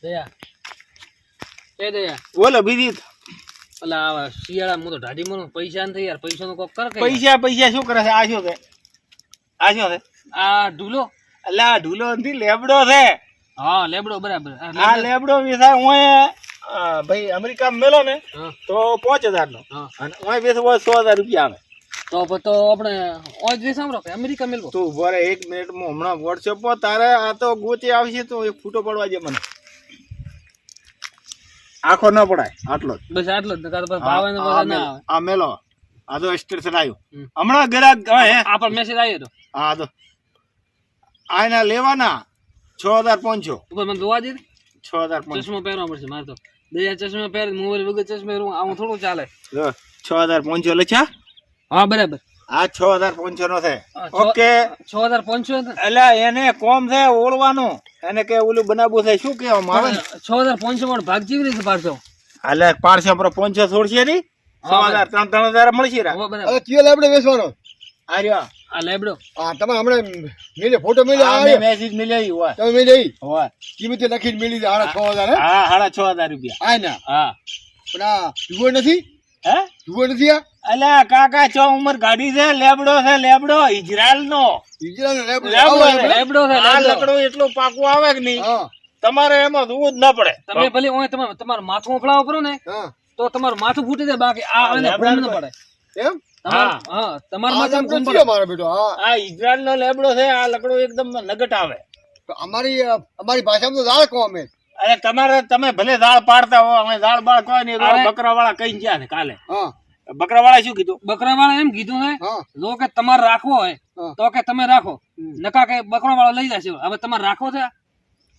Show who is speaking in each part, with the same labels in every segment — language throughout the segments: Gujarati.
Speaker 1: દયા એ દયા
Speaker 2: બોલો બીજી
Speaker 1: અલા આ શિયાળામાં તો ઢાઢી મનો પૈસા નથી યાર પૈસાનો કોક કર કે
Speaker 2: પૈસા શું કરે છે? આ શું છે?
Speaker 1: આ ઢૂલો
Speaker 2: એટલે આ ઢૂલો નથી, લેબડો છે.
Speaker 1: હા લેબડો બરાબર
Speaker 2: આ લેબડો વેચાય હું ભાઈ અમેરિકામાં મેલો ને તો 5000 નો અને હું વેચો 100,000 રૂપિયા આવે.
Speaker 1: તો આપણે ઓજ રે સાંભળો કે અમેરિકા મેલવો
Speaker 2: તું બોરે 1 મિનિટમાં હમણાં વોટ્સએપ પર તારે આ તો ગોતી આવશે તો એક ફોટો પડવા દે મને. આખો ન પડાય આટલો જ
Speaker 1: બસ આટલો જ નકર ભાવે ને બધા ના આવે.
Speaker 2: આ મેલો આ તો સ્ટેશન આવ્યું હમણાં ગ્રાહક હે
Speaker 1: આ પર મેસેજ આવ્યો તો
Speaker 2: હા તો આના લેવાના 6500
Speaker 1: ઉપર મને જોવા દે
Speaker 2: 6500
Speaker 1: ચશ્મા પહેરવા પડશે મારે તો દયા ચશ્મા પહેર મોબાઈલ વગર ચશ્મા પહેરું આવું થોડું ચાલે.
Speaker 2: 6500 લખ્યા?
Speaker 1: હા બરાબર
Speaker 2: આ 6500 નો છે. ઓકે
Speaker 1: 6500
Speaker 2: એટલે એને કોમ છે ઓળવાનું એને કે ઓલું બનાવવું છે શું કેવામાં આવે
Speaker 1: 6500 વાળો ભાગ જેવી રીતે પાડશો
Speaker 2: એટલે 500 પર 500 છોડશે નહીં 6000 3000 મળશે રા.
Speaker 3: હવે કયો લેબડો વેચવાનો?
Speaker 2: આ રહ્યો
Speaker 1: આ લેબડો
Speaker 3: તમે હમણાં મેલે ફોટો મેલે
Speaker 2: આ મેસેજ મિલ્યો હોય
Speaker 3: તમે મેલે
Speaker 2: હોય
Speaker 3: કિંમતે લખીને મેલી દે 6000
Speaker 2: હા 6500 રૂપિયા
Speaker 3: આ ના
Speaker 2: હા
Speaker 3: પણ આ જુઓ નથી
Speaker 2: હે
Speaker 3: જુઓ નથી આ
Speaker 2: અલ્યા કાકા ચો ઉમર ગાડી છે લેબડો છે લેબડો ઇઝરાયલ નો
Speaker 1: લેબડો છે
Speaker 2: આ લકડો એટલો પાકું આવે કે નહીં તમારે એમાં જોવું જ ન પડે.
Speaker 1: તમે ભલે ઓય તમારું માથું ઉફળાવો કરો ને તો તમારું માથું ફૂટી જાય બાકી આ આને ભૂમ ન પડે
Speaker 3: એમ.
Speaker 1: હા તમારું માથું ભૂમ
Speaker 3: પડે મારો બેટો.
Speaker 2: આ ઇઝરાયલ નો લેબડો છે આ લકડો એકદમ નગટ આવે.
Speaker 3: અમારી ભાષામાં તો દાળ કહો અમે.
Speaker 2: અરે તમે ભલે દાળ પાડતા હો અમે દાળ બાળ કોઈ નહીં બકરા વાળા કઈ ગયા ને કાલે બકરા વાળા શું કીધું?
Speaker 1: બકરા વાળા એમ કીધું હે જો કે તમારે રાખવો હોય તો કે તમે રાખો નકા કે બકરા વાળા લઈ જશે. હવે તમારે રાખવો છે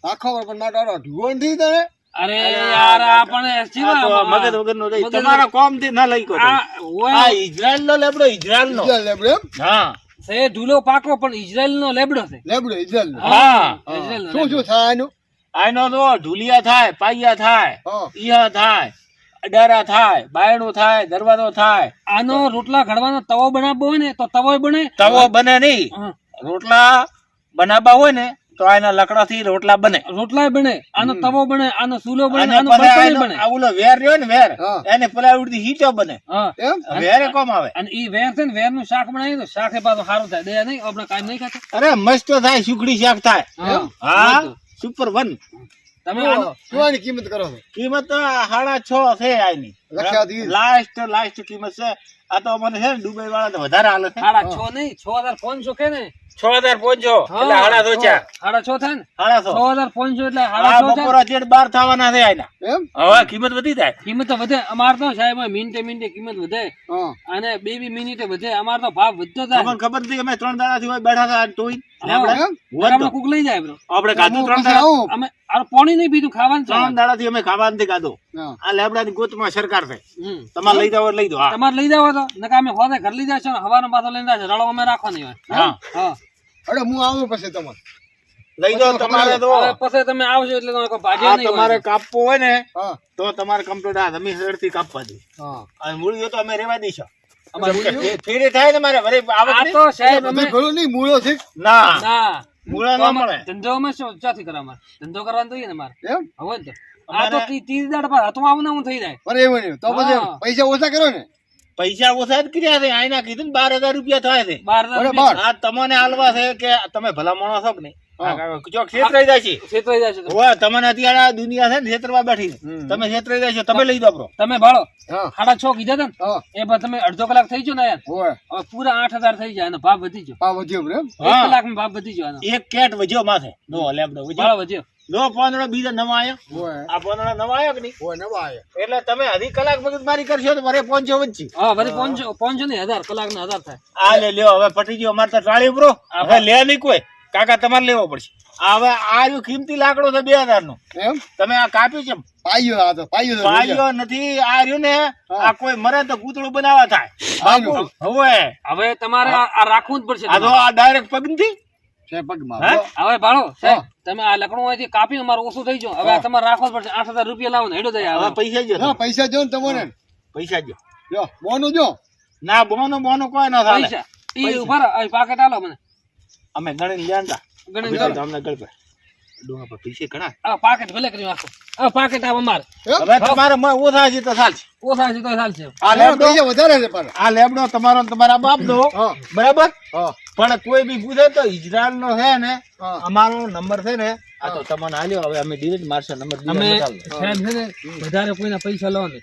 Speaker 3: રાખો પણ મારો ઢુવો નથી તને.
Speaker 1: અરે યાર આપણે
Speaker 2: મગજ વગર નો તમારા કોમ થી ના લઈ કો. આ ઇઝરાયલ નો લેબડો ઇઝરાયલ નો
Speaker 3: લેબડો એમ.
Speaker 2: હા
Speaker 1: સે ઢૂલો પાકો પણ ઇઝરાયલ નો લેબડો છે.
Speaker 3: લેબડો ઇઝરાયલ.
Speaker 2: હા
Speaker 3: શું થાય એનું?
Speaker 2: આનો તો ઢુલિયા થાય પાયા થાય ઈયા થાય અડારા થાય બાયણું થાય દરવાજો થાય.
Speaker 1: આનો રોટલા ઘડવાનો તવો બનાવવો હોય ને તો તવો બને.
Speaker 2: તવો બને નહીં રોટલા બનાવવા હોય ને તો આના લકડા થી રોટલા બને.
Speaker 1: રોટલા બને આનો તવો બને આનો ચૂલો બને આનો બર્તન બને.
Speaker 2: ઓલો વેર રહ્યો ને વેર એને પેલા ઉડતી હીટો બને. વેરે કોમ આવે
Speaker 1: અને ઈ વેર છે ને વેર નું શાક બનાવી તો શાકે પાછું સારું થાય. દયા નહીં આપણે કામ નહીં ખાતા.
Speaker 2: અરે મસ્ત થાય સુખડી શાક થાય. હા સુપર 1.
Speaker 1: તમે
Speaker 3: શું કિંમત કરો છો?
Speaker 2: કિંમત 6.5 છે આની લાસ્ટ કિંમત છે. આ તો મને છે ને દુબઈ વાળા તો વધારે હાલે છે.
Speaker 1: 6.5 નહીં 6500 કે ને
Speaker 2: 6500 એટલે 6.5
Speaker 1: થાય ને
Speaker 2: 6.5
Speaker 1: 6500 એટલે 6.5
Speaker 2: બપોરા ચેડ 12 થવાના છે આના.
Speaker 3: એમ
Speaker 2: હવે કિંમત વધી જાય.
Speaker 1: કિંમત તો વધે અમાર તો સાહેબ મિનિટે કિંમત વધે અને 2 મિનિટે વધે. અમાર તો ભાવ વધતો જાય.
Speaker 2: તમને ખબર નથી અમે 3 દાડાથી હોય બેઠા હતા તોય
Speaker 1: આપણે કુક લઈ જાય બ્રો.
Speaker 2: આપણે કાધું 3 દાડા
Speaker 1: અમે આ પાણી નહીં પીધું ખાવાનું
Speaker 2: 3 દાડાથી અમે ખાવાનું નથી કાધું. આ લેબડાની ગોતમાં સરકાર છે. તમારે લઈ જાવ લઈ દો.
Speaker 1: તમારે લઈ જાવ તો નકા અમે હોદે ઘર લઈ જાશો ને હવાનો પાછો લઈને જાશે રળો અમે રાખવાની હોય. હા
Speaker 3: અરે હું આવું પછી તમારે
Speaker 2: લઈ જાવ. તમારે તો
Speaker 1: પછી તમે આવશો એટલે તમે કોઈ ભાજ્યા નહીં.
Speaker 2: તમારે કાપવું હોય ને તો તમારે કમ્પ્લીટ આ જમીન સડથી કાપવા દે. અને મૂળીઓ તો અમે રેવા દઈશું. ફેરે થાય ને મારે વરે આવક
Speaker 1: તો સાહેબ અમે
Speaker 3: ઘણું નહીં મૂળો છે
Speaker 1: ના
Speaker 2: મૂળા ના મળે.
Speaker 1: ધંધો અમે શું ચાથી કરવા મારે ધંધો કરવાનો જોઈએ ને મારે
Speaker 3: એમ
Speaker 1: હવે તો આ તો 30 દાડા પર હતું આવું ના હું થઈ જાય.
Speaker 3: અરે એવું નહીં તો પછી પૈસા ઓછા કરો ને.
Speaker 2: પૈસા ઓછા જ કર્યા છે. આના કીધું ને 12,000 રૂપિયા થાય છે.
Speaker 1: 12,000
Speaker 2: આ તમને હાલવા છે કે તમે ભલા માણસ છો કે નહીં? છેતરાઈ જાય છે.
Speaker 1: છેતરાઈ જાય છે.
Speaker 2: હોય તમને અત્યારે આ દુનિયા છે ને છેતરવા બેઠી છે. તમે છેતરાઈ જાય છો. તમે લઈ દો બ્રો.
Speaker 1: તમે ભાળો 6.5 કીધા હતા ને એ તમે અડધો કલાક થઈ ગયો ને યાર. હવે પૂરા 8,000 થઈ જાય અને ભાવ વધી ગયો.
Speaker 3: ભાવ વધ્યો એમ
Speaker 1: 1 કલાકમાં ભાવ વધી ગયો.
Speaker 2: એક કેટ વધ્યો માથે નો લેબડો
Speaker 1: વધ્યો.
Speaker 2: નો પોંદડો બીજો નવા આવ્યો. આ પોંદડો નવા આવ્યો કે નહીં?
Speaker 3: નવા આવ્યા
Speaker 2: એટલે તમે અઢી કલાક મગજમારી કરશો તો મારે 500 વધશે.
Speaker 1: હા વળી 500 નહીં 1000 કલાકના 1000 થાય.
Speaker 2: આ લે લ્યો હવે પટી ગયો. અમારે તો ટાળી બ્રો હવે લે નહીં કોઈ. કાકા તમારે લેવો પડશે. હવે આ જો કિંમતી લાકડો છે 2000 નો. એમ તમે આ કાપ્યું છે પાયો નથી. આ રહ્યું ને આ કોઈ મરે તો પૂતળું બનાવવા થાય.
Speaker 1: હવે તમારે આ રાખવું જ પડશે.
Speaker 2: આ તો આ ડાયરેક્ટ પગ નથી.
Speaker 1: હવે ભાળો સાહેબ તમે આ લકડું અહીંથી કાપી અમારું ઓછું થઈ ગયું. હવે આ તમારે રાખવું જ પડશે. 8,000 રૂપિયા લાવો ને હેડો જાય.
Speaker 2: હવે
Speaker 3: પૈસા જો ને તમને
Speaker 2: પૈસા જો
Speaker 3: બોનું જો
Speaker 2: ના બોનો કોઈ ના થાય.
Speaker 1: પૈસા ઈ ઉભા રહો પાકેટ આલો મને
Speaker 2: અમે ગણી લેતા
Speaker 1: ગણી
Speaker 2: અમને ગણ ડોહા પર પૈસે ઘણા
Speaker 1: આ પાકેટ ભલે કરી નાખો આ પાકેટ આ અમાર
Speaker 2: હવે તમારે ઓછા છે તો ચાલશે
Speaker 1: ઓછા છે તો ચાલશે
Speaker 2: આ લેબડો
Speaker 3: પૈસા વધારે છે પાછા.
Speaker 2: આ લેબડો તમારો ને તમારા બાપ દો
Speaker 3: હા.
Speaker 2: બરાબર
Speaker 3: હા.
Speaker 2: પણ કોઈ બી પૂછે તો ઇઝરાયલ નો છે ને
Speaker 3: હા.
Speaker 2: અમારો નંબર છે ને આ તો તમને આલ્યો હવે અમે ડિલીટ મારશે નંબર
Speaker 1: અમે સાહેબ છે ને વધારે કોઈના પૈસા લો ને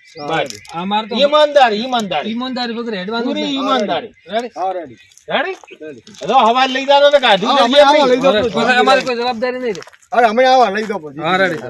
Speaker 1: અમાર તો
Speaker 2: ઈમાનદારી
Speaker 1: ઈમાનદારી વગર હેડવાનું
Speaker 2: પૂરી ઈમાનદારી
Speaker 1: રેડી
Speaker 3: હા, રેડી.
Speaker 2: રેડી તો હવા લઈ જાતો તો કાઢી
Speaker 3: હા, અમે આવો લઈ જાઓ.
Speaker 1: અમારી કોઈ જવાબદારી નહીં રે
Speaker 3: અરે અમે આવા લઈ દો પછી
Speaker 1: હા રેડી